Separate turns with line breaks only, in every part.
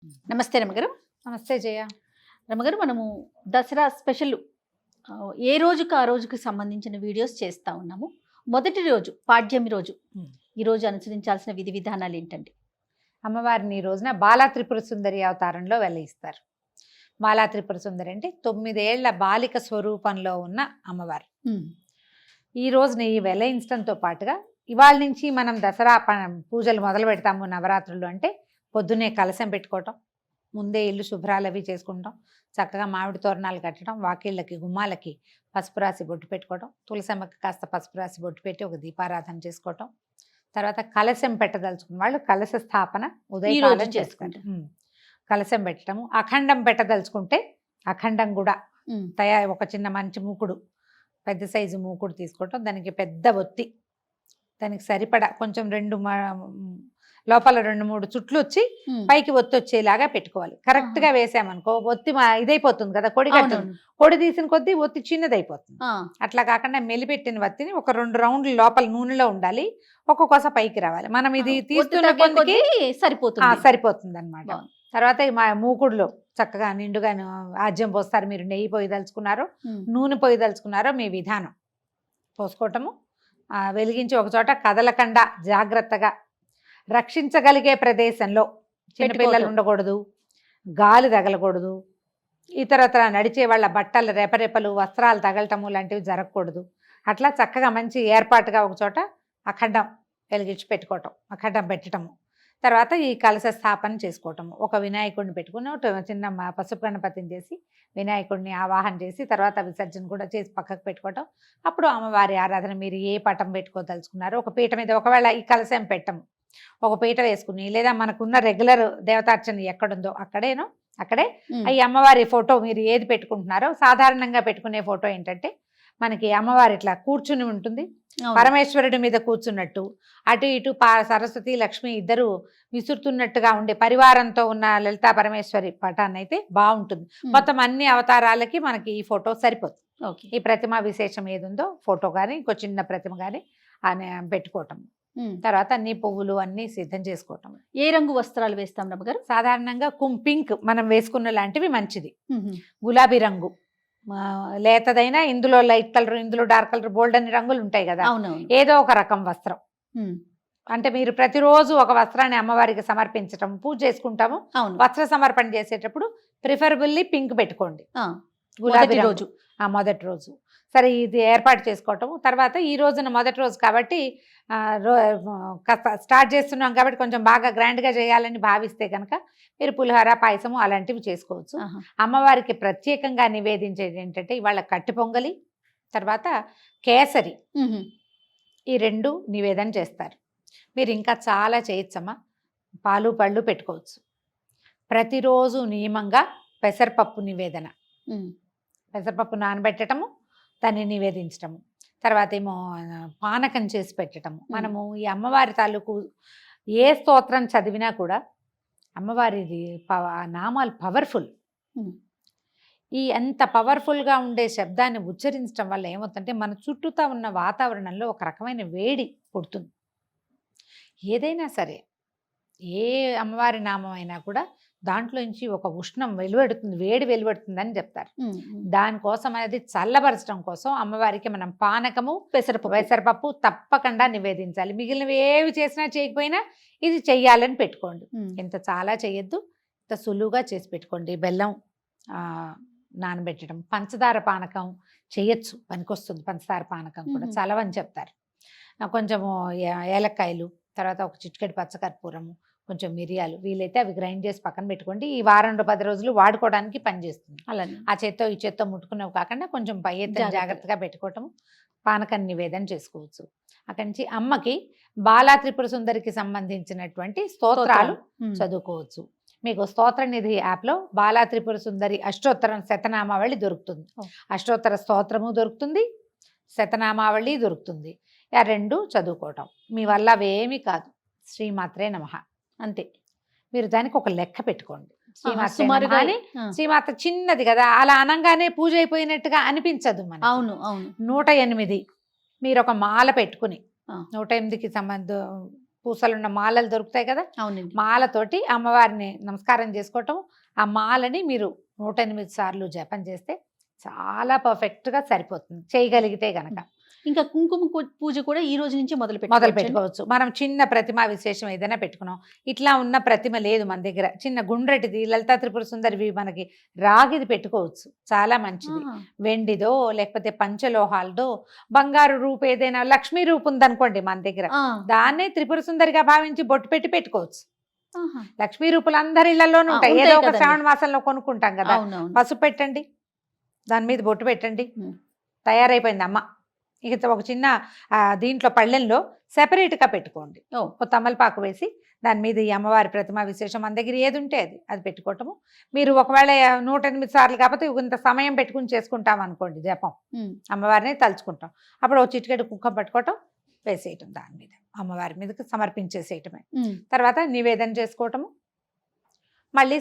నమస్తే రమగారు.
నమస్తే జయ.
రమగారు, మనము దసరా స్పెషల్ ఏ రోజుకి ఆ రోజుకి సంబంధించిన వీడియోస్ చేస్తూ ఉన్నాము. మొదటి రోజు పాడ్యమి రోజు, ఈ రోజు అనుసరించాల్సిన విధి విధానాలు ఏంటండి?
అమ్మవారిని ఈ రోజున బాలా త్రిపుర సుందరి అవతారంలో వెలయిస్తారు. బాలా త్రిపుర సుందరి అంటే 9 ఏళ్ల బాలిక స్వరూపంలో ఉన్న అమ్మవారు. ఈ రోజున ఈ వెలయించడంతో పాటుగా ఇవాళ నుంచి మనం దసరా పూజలు మొదలు పెడతాము. నవరాత్రులు అంటే పొద్దున్నే కలశం పెట్టుకోవటం, ముందే ఇల్లు శుభ్రాలు అవి చేసుకుంటాం, చక్కగా మామిడి తోరణాలు కట్టడం, వాకిళ్ళకి గుమ్మాలకి పసుపు రాసి బొట్టు పెట్టుకోవడం, తులసమ్మకి కాస్త పసుపు రాసి బొట్టు పెట్టి ఒక దీపారాధన చేసుకోవటం, తర్వాత కలశం పెట్టదలుచుకున్న వాళ్ళు కలశ స్థాపన ఉదయం చేసుకుంటాం. కలశం పెట్టడము, అఖండం పెట్టదలుచుకుంటే అఖండం కూడా ఒక చిన్న మంచి మూకుడు, పెద్ద సైజు మూకుడు తీసుకోవటం, దానికి పెద్ద ఒత్తి, దానికి సరిపడా కొంచెం లోపల 2-3 చుట్లు వచ్చి పైకి ఒత్తి వచ్చేలాగా పెట్టుకోవాలి. కరెక్ట్ గా వేసామనుకో ఒత్తి ఇదైపోతుంది కదా, పొడి తీసిన కొద్దీ ఒత్తి చిన్నదైపోతుంది. అట్లా కాకుండా మెలిపెట్టిన ఒత్తిని ఒక 2 రౌండ్లు లోపల నూనెలో ఉండాలి, ఒక్కొక్కస పైకి రావాలి. మనం ఇది తీస్తున్న కొద్దికి సరిపోతుంది అనమాట. తర్వాత మా మూకుడులో చక్కగా నిండుగా ఆజ్యం పోస్తారు. మీరు నెయ్యి పొయ్యి దలుచుకున్నారో నూనె పొయ్యి దలుచుకున్నారో మీ విధానం పోసుకోవటము. వెలిగించి ఒక చోట కదలకుండా జాగ్రత్తగా రక్షించగలిగే ప్రదేశంలో, చిన్నపిల్లలు ఉండకూడదు, గాలి తగలకూడదు, ఇతరత్ర నడిచే వాళ్ళ బట్టలు రెపరెపలు వస్త్రాలు తగలటము లాంటివి జరగకూడదు. అట్లా చక్కగా మంచి ఏర్పాటుగా ఒక చోట అఖండం వెలిగించి పెట్టుకోవటం, అఖండం పెట్టడము. తర్వాత ఈ కలశ స్థాపన చేసుకోవటము. ఒక వినాయకుడిని పెట్టుకుని చిన్న పసుపు గణపతిని చేసి వినాయకుడిని ఆవాహన చేసి తర్వాత విసర్జన కూడా చేసి పక్కకు పెట్టుకోవటం. అప్పుడు అమ్మవారి ఆరాధన మీరు ఏ పటం పెట్టుకోదలుచుకున్నారో ఒక పీట మీద, ఒకవేళ ఈ కలశం పెట్టము, ఒక పీట వేసుకుని, లేదా మనకున్న రెగ్యులర్ దేవతార్చన ఎక్కడుందో అక్కడే ఈ అమ్మవారి ఫోటో మీరు ఏది పెట్టుకుంటున్నారో, సాధారణంగా పెట్టుకునే ఫోటో ఏంటంటే మనకి అమ్మవారి ఇట్లా కూర్చుని ఉంటుంది, పరమేశ్వరుడి మీద కూర్చున్నట్టు, అటు ఇటు సరస్వతి లక్ష్మి ఇద్దరు విసురుతున్నట్టుగా ఉండే పరివారంతో ఉన్న లలితా పరమేశ్వరి పటాన్ని అయితే బాగుంటుంది. మొత్తం అన్ని అవతారాలకి మనకి ఈ ఫోటో సరిపోతుంది. ఈ ప్రతిమ విశేషం ఏది ఉందో ఫోటో కానీ ఇంకో చిన్న ప్రతిమ కానీ పెట్టుకోవటం. తర్వాత అన్ని పువ్వులు అన్ని సిద్ధం చేసుకోవటం.
ఏ రంగు వస్త్రాలు వేస్తాం రమ్మగారు?
సాధారణంగా పింక్ మనం వేసుకున్న లాంటివి మంచిది. గులాబీ రంగు లేతదైనా, ఇందులో లైట్ కలర్, ఇందులో డార్క్ కలర్, బోల్డ్ అన్ని రంగులు ఉంటాయి కదా, ఏదో ఒక రకం వస్త్రం. అంటే మీరు ప్రతిరోజు ఒక వస్త్రాన్ని అమ్మవారికి సమర్పించటం, పూజ చేసుకుంటాము. వస్త్ర సమర్పణ చేసేటప్పుడు ప్రిఫరబుల్లీ పింక్ పెట్టుకోండి గులాబీ రోజు, మొదటి రోజు. సరే, ఇది ఏర్పాటు చేసుకోవటము. తర్వాత ఈ రోజున మొదటి రోజు కాబట్టి స్టార్ట్ చేస్తున్నాం కాబట్టి కొంచెం బాగా గ్రాండ్గా చేయాలని భావిస్తే కనుక మీరు పులిహోర, పాయసము అలాంటివి చేసుకోవచ్చు. అమ్మవారికి ప్రత్యేకంగా నివేదించేది ఏంటంటే ఇవాళ కట్టి పొంగలి, తర్వాత కేసరి, ఈ 2 నివేదన చేస్తారు. మీరు ఇంకా చాలా చేయొచ్చమ్మా. పాలు పళ్ళు పెట్టుకోవచ్చు. ప్రతిరోజు నియమంగా పెసరపప్పు నివేదన, పెసరపప్పు నానబెట్టడము, దాన్ని నివేదించటము. తర్వాత ఏమో పానకం చేసి పెట్టడము. మనము ఈ అమ్మవారి తాలూకు ఏ స్తోత్రం చదివినా కూడా అమ్మవారిది నామాలు పవర్ఫుల్. ఈ అంత పవర్ఫుల్గా ఉండే శబ్దాన్ని ఉచ్చరించడం వల్ల ఏమవుతుందంటే మన చుట్టూతా ఉన్న వాతావరణంలో ఒక రకమైన వేడి పుడుతుంది. ఏదైనా సరే, ఏ అమ్మవారి నామం అయినా కూడా దాంట్లోంచి ఒక ఉష్ణం వెలువడుతుంది, వేడి వెలువడుతుందని చెప్తారు. దానికోసం అనేది చల్లబరచడం కోసం అమ్మవారికి మనం పానకము, పెసరపప్పు తప్పకుండా నివేదించాలి. మిగిలినవి ఏవి చేసినా చేయకపోయినా ఇది చెయ్యాలని పెట్టుకోండి. ఇంత చాలా చేయొద్దు, ఇంత సులువుగా చేసి పెట్టుకోండి. బెల్లం నానబెట్టడం, పంచదార పానకం చేయొచ్చు, పనికొస్తుంది. పంచదార పానకం కూడా చలవని చెప్తారు. కొంచెము ఏలక్కాయలు, తర్వాత ఒక చిటికెడు పచ్చకర్పూరము, కొంచెం మిరియాలు, వీలైతే అవి గ్రైండ్ చేసి పక్కన పెట్టుకోండి. ఈ వారం 10 రోజులు వాడుకోవడానికి పనిచేస్తుంది. అలానే ఆ చేత్తో ఈ చేత్తో ముట్టుకునేవి కాకుండా కొంచెం పై ఎత్తున జాగ్రత్తగా పెట్టుకోవటం, పానకం నివేదన చేసుకోవచ్చు. అక్కడి నుంచి అమ్మకి బాలా త్రిపుర సుందరికి సంబంధించినటువంటి స్తోత్రాలు చదువుకోవచ్చు. మీకు స్తోత్ర నిధి యాప్లో బాలా త్రిపుర సుందరి అష్టోత్తరం శతనామావళి దొరుకుతుంది. అష్టోత్తర స్తోత్రము దొరుకుతుంది, శతనామావళి దొరుకుతుంది. ఆ 2 చదువుకోవటం మీ వల్ల అవేమీ కాదు. శ్రీమాత్రే నమః అంతే. మీరు దానికి ఒక లెక్క పెట్టుకోండి. శ్రీమాత చిన్నది కదా, అలా అనంగానే పూజ అయిపోయినట్టుగా అనిపించదు మనకి. 108 మీరు ఒక మాల పెట్టుకుని 108కి పూసలున్న మాలలు దొరుకుతాయి కదా,
అవునండి.
మాలతోటి అమ్మవారిని నమస్కారం చేసుకోవటం. ఆ మాలని మీరు 108 సార్లు జపం చేస్తే చాలా పర్ఫెక్ట్గా సరిపోతుంది, చేయగలిగితే గనక.
ఇంకా కుంకుమ పూజ కూడా ఈ రోజు నుంచి మొదలు
పెట్టుకోవచ్చు. మనం చిన్న ప్రతిమ విశేషం ఏదైనా పెట్టుకున్నాం, ఇట్లా ఉన్న ప్రతిమ లేదు మన దగ్గర, చిన్న గుండ్రటిది లలితా త్రిపుర సుందరివి మనకి రాగిది పెట్టుకోవచ్చు, చాలా మంచిది. వెండిదో లేకపోతే పంచలోహాలదో, బంగారు రూపు ఏదైనా లక్ష్మీ రూపు ఉందనుకోండి మన దగ్గర, దాన్నే త్రిపుర సుందరిగా భావించి బొట్టు పెట్టి పెట్టుకోవచ్చు. లక్ష్మీ రూపులు అందరి ఇళ్లలోనూ ఉంటాయి, ఏదో ఒక శ్రావణ మాసంలో కొనుక్కుంటాం కదా. పసుపు పెట్టండి, దాని మీద బొట్టు పెట్టండి, తయారైపోయింది అమ్మ. ఇక ఒక చిన్న దీంట్లో పళ్ళెంలో సెపరేట్గా పెట్టుకోండి, తమలపాకు వేసి దాని మీద ఈ అమ్మవారి ప్రతిమ విశేషం మన దగ్గర ఏది ఉంటే అది పెట్టుకోవటము. మీరు ఒకవేళ 108 సార్లు కాకపోతే ఇంత సమయం పెట్టుకుని చేసుకుంటాం అనుకోండి జపం, అమ్మవారిని తలుచుకుంటాం, అప్పుడు ఒక చిటికెడు కుంకుమ పట్టుకోవటం, వేసేయటం దాని మీద, అమ్మవారి మీదకి సమర్పించేసేయటమే. తర్వాత నివేదన చేసుకోవటము. మళ్ళీ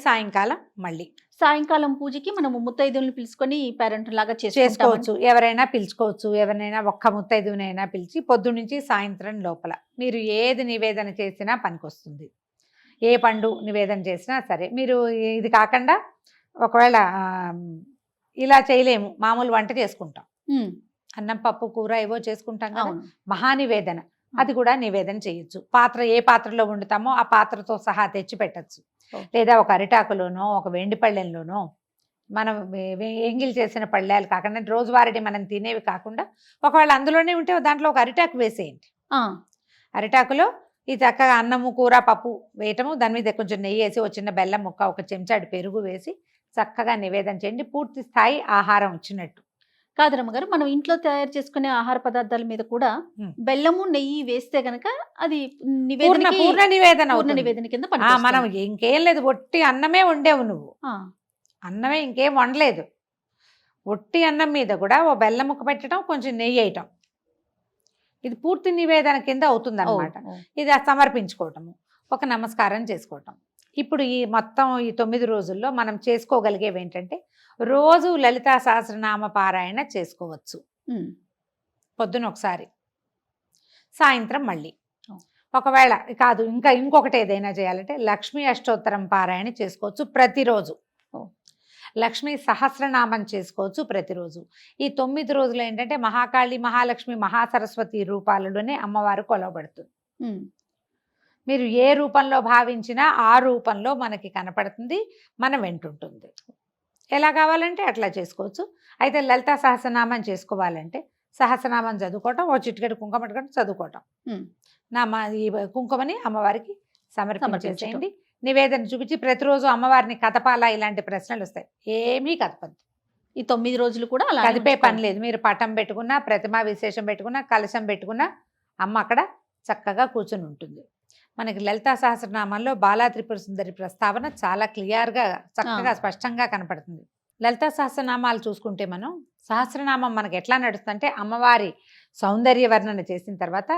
సాయంకాలం పూజకి మనము ముత్తైదువులను పిలుచుకొని పేరెంట్ లాగా చేసుకోవచ్చు. ఎవరైనా పిలుచుకోవచ్చు, ఎవరినైనా ఒక్క ముత్తైదువునైనా పిలిచి పొద్దు నుంచి సాయంత్రం లోపల మీరు ఏది నివేదన చేసినా పనికొస్తుంది. ఏ పండు నివేదన చేసినా సరే. మీరు ఇది కాకుండా ఒకవేళ ఇలా చేయలేము, మామూలు వంట చేసుకుంటాం, అన్నం పప్పు కూర ఏవో చేసుకుంటాం కదా, మహానివేదన, అది కూడా నివేదన చేయొచ్చు. ఏ పాత్రలో వండుతామో ఆ పాత్రతో సహా తెచ్చి పెట్టచ్చు. లేదా ఒక అరిటాకులోనో ఒక వెండి పళ్ళెంలోనో, మనం ఎంగిల్ చేసిన పళ్ళాలు కాకుండా రోజువారీ మనం తినేవి కాకుండా ఒకవేళ అందులోనే ఉంటే దాంట్లో ఒక అరిటాకు వేసేయండి. అరిటాకులో ఈ చక్కగా అన్నము కూర పప్పు వేయటము, దాని మీద కొంచెం నెయ్యి వేసి ఒక చిన్న బెల్లం ముక్క, ఒక చెంచాడు పెరుగు వేసి చక్కగా నివేదన చేయండి. పూర్తి స్థాయి ఆహారం వచ్చినట్టు.
కాదు రమ్మగారు, మనం ఇంట్లో తయారు చేసుకునే ఆహార పదార్థాల మీద కూడా బెల్లము నెయ్యి వేస్తే గనక అది
పూర్ణ నివేదన
కింద
మనం ఇంకేం లేదు, ఒట్టి అన్నమే వండేవు నువ్వు, అన్నమే ఇంకేం వండలేదు, ఒట్టి అన్నం మీద కూడా ఓ బెల్లం ముక్క పెట్టడం, కొంచెం నెయ్యి వేయటం, ఇది పూర్తి నివేదన కింద అవుతుంది అన్నమాట. ఇది సమర్పించుకోవటము, ఒక నమస్కారం చేసుకోవటం. ఇప్పుడు ఈ మొత్తం ఈ 9 రోజుల్లో మనం చేసుకోగలిగేవి ఏంటంటే, రోజు లలితా సహస్రనామ పారాయణ చేసుకోవచ్చు. పొద్దున ఒకసారి, సాయంత్రం మళ్ళీ. ఒకవేళ కాదు ఇంకా ఇంకొకటి ఏదైనా చేయాలంటే లక్ష్మీ అష్టోత్తరం పారాయణ చేసుకోవచ్చు ప్రతిరోజు. లక్ష్మీ సహస్రనామం చేసుకోవచ్చు ప్రతిరోజు. ఈ 9 రోజులు ఏంటంటే మహాకాళి, మహాలక్ష్మి, మహాసరస్వతి రూపాలలోనే అమ్మవారు కొలవబడుతుంది. మీరు ఏ రూపంలో భావించినా ఆ రూపంలో మనకి కనపడుతుంది, మనం వెంటుంటుంది. ఎలా కావాలంటే అట్లా చేసుకోవచ్చు. అయితే లలితా సహస్రనామం చేసుకోవాలంటే సహస్రనామం చదువుకోవటం, ఓ చిటికెడు కుంకుమ పట్టుకోవటం, చదువుకోవటం, ఈ కుంకుమని అమ్మవారికి సమర్పించేసేయండి. నివేదన చూపించి ప్రతిరోజు అమ్మవారిని కదపాలా, ఇలాంటి ప్రశ్నలు వస్తాయి, ఏమీ కదపద్దు.
ఈ 9 రోజులు కూడా అలా
కదిపే పని లేదు. మీరు పటం పెట్టుకున్నా, ప్రతిమా విశేషం పెట్టుకున్నా, కలశం పెట్టుకున్నా అమ్మ అక్కడ చక్కగా కూర్చుని ఉంటుంది. మనకి లలితా సహస్రనామాల్లో బాలా త్రిపుర సుందరి ప్రస్తావన చాలా క్లియర్గా చక్కగా స్పష్టంగా కనపడుతుంది. లలితా సహస్రనామాలు చూసుకుంటే మనం సహస్రనామం మనకి ఎట్లా నడుస్తుందంటే, అమ్మవారి సౌందర్య వర్ణన చేసిన తర్వాత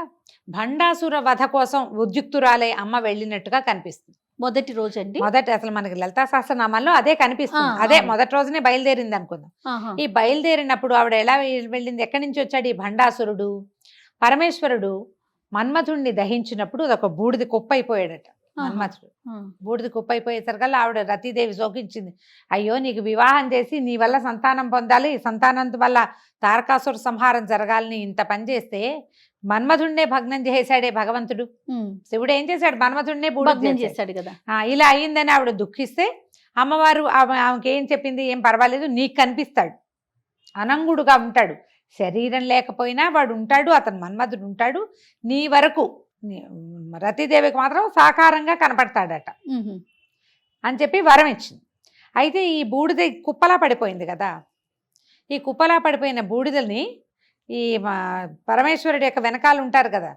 భండాసుర వధ కోసం ఉద్యుక్తురాలై అమ్మ వెళ్ళినట్టుగా కనిపిస్తుంది.
మొదటి రోజు అండి,
అసలు మనకి లలితా సహస్రనామాల్లో అదే కనిపిస్తుంది. అదే మొదటి రోజునే బయలుదేరింది అనుకుందాం. ఈ బయలుదేరినప్పుడు ఆవిడ ఎలా వెళ్ళింది, ఎక్కడి నుంచి వచ్చాడు ఈ భండాసురుడు? పరమేశ్వరుడు మన్మథుడిని దహించినప్పుడు అదొక బూడిది కుప్ప అయిపోయాడట మన్మథుడు. బూడిది కుప్ప అయిపోయేసరికల్లా ఆవిడ రతీదేవి శోకించింది. అయ్యో, నీకు వివాహం చేసి నీ వల్ల సంతానం పొందాలి, సంతానం వల్ల తారకాసుర సంహారం జరగాలని ఇంత పని చేస్తే మన్మథుడినే భగ్నం చేశాడే భగవంతుడు. శివుడు ఏం చేశాడు, మన్మథుడినే బూడిద చేశాడు కదా. ఇలా అయ్యిందని ఆవిడ దుఃఖిస్తే అమ్మవారు ఆమెకి ఏం చెప్పింది, ఏం పర్వాలేదు, నీకు కనిపిస్తాడు, అనంగుడుగా ఉంటాడు, శరీరం లేకపోయినా వాడు ఉంటాడు, అతను మన్మథుడు ఉంటాడు, నీ వరకు రతీదేవికి మాత్రం సాకారంగా కనపడతాడట అని చెప్పి వరం ఇచ్చింది. అయితే ఈ బూడిద కుప్పలా పడిపోయింది కదా, ఈ కుప్పలా పడిపోయిన బూడిదని ఈ పరమేశ్వరుడి యొక్క వెనకాల ఉంటారు కదా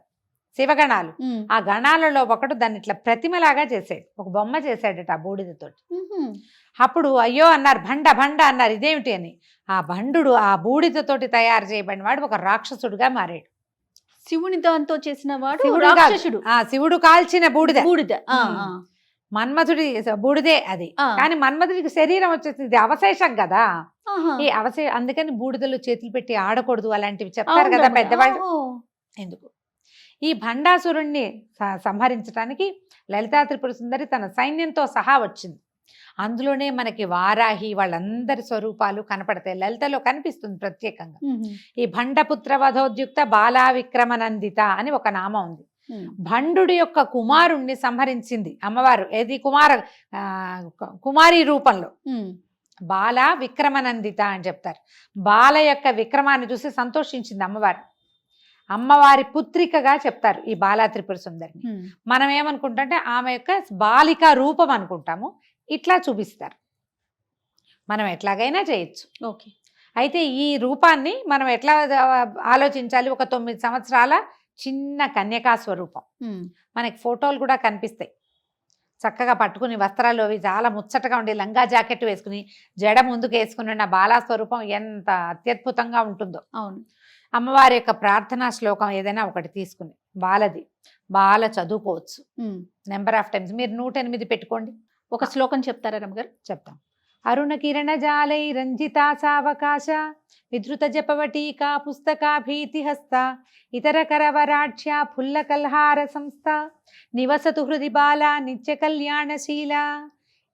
శివగణాలు, ఆ గణాలలో ఒకడు దాన్ని ఇట్లా ప్రతిమలాగా చేసాడు, ఒక బొమ్మ చేశాడట ఆ బూడిదతోటి. అప్పుడు అయ్యో అన్నారు, భండ భండ అన్నారు, ఇదేమిటి అని. ఆ భండు ఆ బూడిదతోటి తయారు చేయబడిన వాడు ఒక రాక్షసుడుగా మారాడు.
శివుని దాంతో చేసిన వాడు రాక్షసుడు.
శివుడు కాల్చిన బూడిద, మన్మథుడి బూడిదే అది. కానీ మన్మథుడికి శరీరం వచ్చేసింది, ఇది అవశేషం కదా. ఈ అందుకని బూడిదలో చేతులు పెట్టి ఆడకూడదు అలాంటివి చెప్తారు కదా పెద్దవాళ్ళు. ఎందుకు ఈ భండాసురుణ్ణి సంహరించడానికి లలితా త్రిపుర సుందరి తన సైన్యంతో సహా వచ్చింది. అందులోనే మనకి వారాహి వాళ్ళందరి స్వరూపాలు కనపడతాయి. లలితలో కనిపిస్తుంది ప్రత్యేకంగా. ఈ భండపుత్ర వధోద్యుక్త బాలా విక్రమనందిత అని ఒక నామం ఉంది. భండు యొక్క కుమారుణ్ణి సంహరించింది అమ్మవారు. ఏది కుమారి రూపంలో బాల విక్రమనందిత అని చెప్తారు. బాల యొక్క విక్రమాన్ని చూసి సంతోషించింది అమ్మవారు. అమ్మవారి పుత్రికగా చెప్తారు ఈ బాలా త్రిపుర సుందరిని. మనం ఏమనుకుంటే ఆమె యొక్క బాలిక రూపం అనుకుంటాము, ఇట్లా చూపిస్తారు. మనం ఎట్లాగైనా చేయొచ్చు.
ఓకే. అయితే
ఈ రూపాన్ని మనం ఎట్లా ఆలోచించాలి? ఒక 9 సంవత్సరాల చిన్న కన్యకా స్వరూపం. మనకి ఫోటోలు కూడా కనిపిస్తాయి. చక్కగా పట్టుకుని వస్త్రాలు అవి చాలా ముచ్చటగా ఉండి లంగా జాకెట్ వేసుకుని జడ ముందుకు వేసుకుని ఉన్న బాలా స్వరూపం ఎంత అత్యద్భుతంగా ఉంటుందో.
అవును.
అమ్మవారి యొక్క ప్రార్థనా శ్లోకం ఏదైనా ఒకటి తీసుకుని బాల చదువుకోవచ్చు నెంబర్ ఆఫ్ టైమ్స్. మీరు 108 పెట్టుకోండి.
ఒక శ్లోకం చెప్తారా రమ్మగారు?
చెప్తాం. అరుణ కిరణ జాలై రంజితా సావకాశ విధృత జపవటీకా పుస్తకా భీతిహస్త ఇతర కరవరాఢ్య ఫుల్ల కల్హార సంస్థ నివసతు హృది బాల నిత్య కళ్యాణశీల.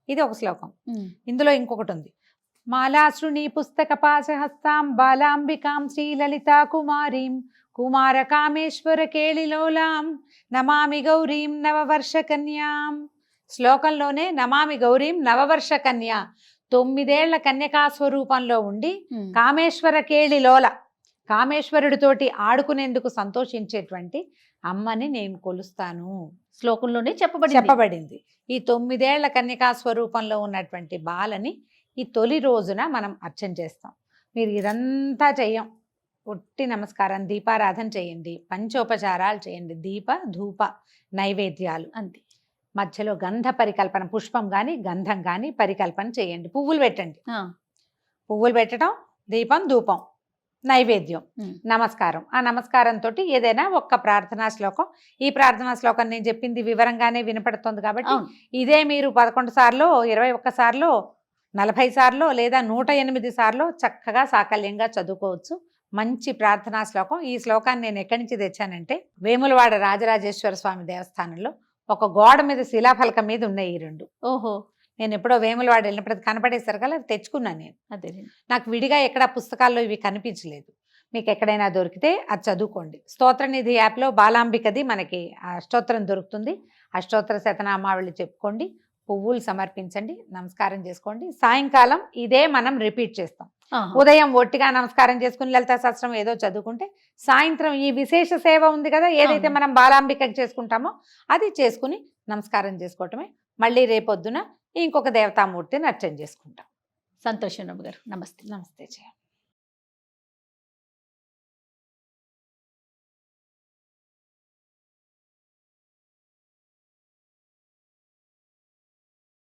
ఇది ఒక శ్లోకం. ఇందులో ఇంకొకటి ఉంది. మాలాశ్రుణి పుస్తక పాశహస్తాం బాలాంబికాం శ్రీలలితా కుమారీం కుమార కామేశ్వర కేళిలోలాం నమామి గౌరీం నవవర్ష కన్యాం. శ్లోకంలోనే నమామి గౌరీం నవవర్ష కన్యా, 9 ఏళ్ల కన్యకా స్వరూపంలో ఉండి కామేశ్వర కేళిలోల కామేశ్వరుడితోటి ఆడుకునేందుకు సంతోషించేటువంటి అమ్మని నేను కొలుస్తాను.
శ్లోకంలోనే చెప్పబడింది.
ఈ 9 ఏళ్ల కన్యకా స్వరూపంలో ఉన్నటువంటి బాలని ఈ తొలి రోజున మనం అర్చన చేస్తాం. మీరు ఇదంతా చెయ్యం, ఒట్టి నమస్కారం, దీపారాధన చేయండి, పంచోపచారాలు చేయండి, దీప ధూప నైవేద్యాలు అంతే. మధ్యలో గంధ పరికల్పన, పుష్పం కానీ గంధం కానీ పరికల్పన చేయండి. పువ్వులు పెట్టండి. పువ్వులు పెట్టడం, దీపం ధూపం నైవేద్యం, నమస్కారం. ఆ నమస్కారంతో ఏదైనా ఒక్క ప్రార్థనా శ్లోకం. ఈ ప్రార్థనా శ్లోకం నేను చెప్పింది వివరంగానే వినపడుతుంది కాబట్టి ఇదే మీరు 11 సార్లు 21 సార్లు 40 సార్లు లేదా 108 సార్లు చక్కగా సాకల్యంగా చదువుకోవచ్చు. మంచి ప్రార్థనా శ్లోకం. ఈ శ్లోకాన్ని నేను ఎక్కడి నుంచి తెచ్చానంటే వేములవాడ రాజరాజేశ్వర స్వామి దేవస్థానంలో ఒక గోడ మీద శిలాఫలకం మీద ఉన్నాయి ఈ 2.
ఓహో.
నేను ఎప్పుడో వేములవాడ వెళ్ళినప్పుడు అది కనపడేసరికి అది తెచ్చుకున్నాను నేను.
అదే
నాకు విడిగా ఎక్కడ పుస్తకాల్లో ఇవి కనిపించలేదు. మీకు ఎక్కడైనా దొరికితే అది చదువుకోండి. స్తోత్రనిధి యాప్లో బాలాంబికది మనకి అష్టోత్తరం దొరుకుతుంది. అష్టోత్తర శతనామావళి చెప్పుకోండి, పువ్వులు సమర్పించండి, నమస్కారం చేసుకోండి. సాయంకాలం ఇదే మనం రిపీట్ చేస్తాం. ఉదయం ఒట్టిగా నమస్కారం చేసుకుని లలితా సహస్రం ఏదో చదువుకుంటే సాయంత్రం ఈ విశేష సేవ ఉంది కదా, ఏదైతే మనం బాలాంబికకి చేసుకుంటామో అది చేసుకుని నమస్కారం చేసుకోవటమే. మళ్ళీ రేపొద్దున ఇంకొక దేవతామూర్తిని అర్చన చేసుకుంటాం.
సంతోషం రమ్మ గారు. నమస్తే.
నమస్తే.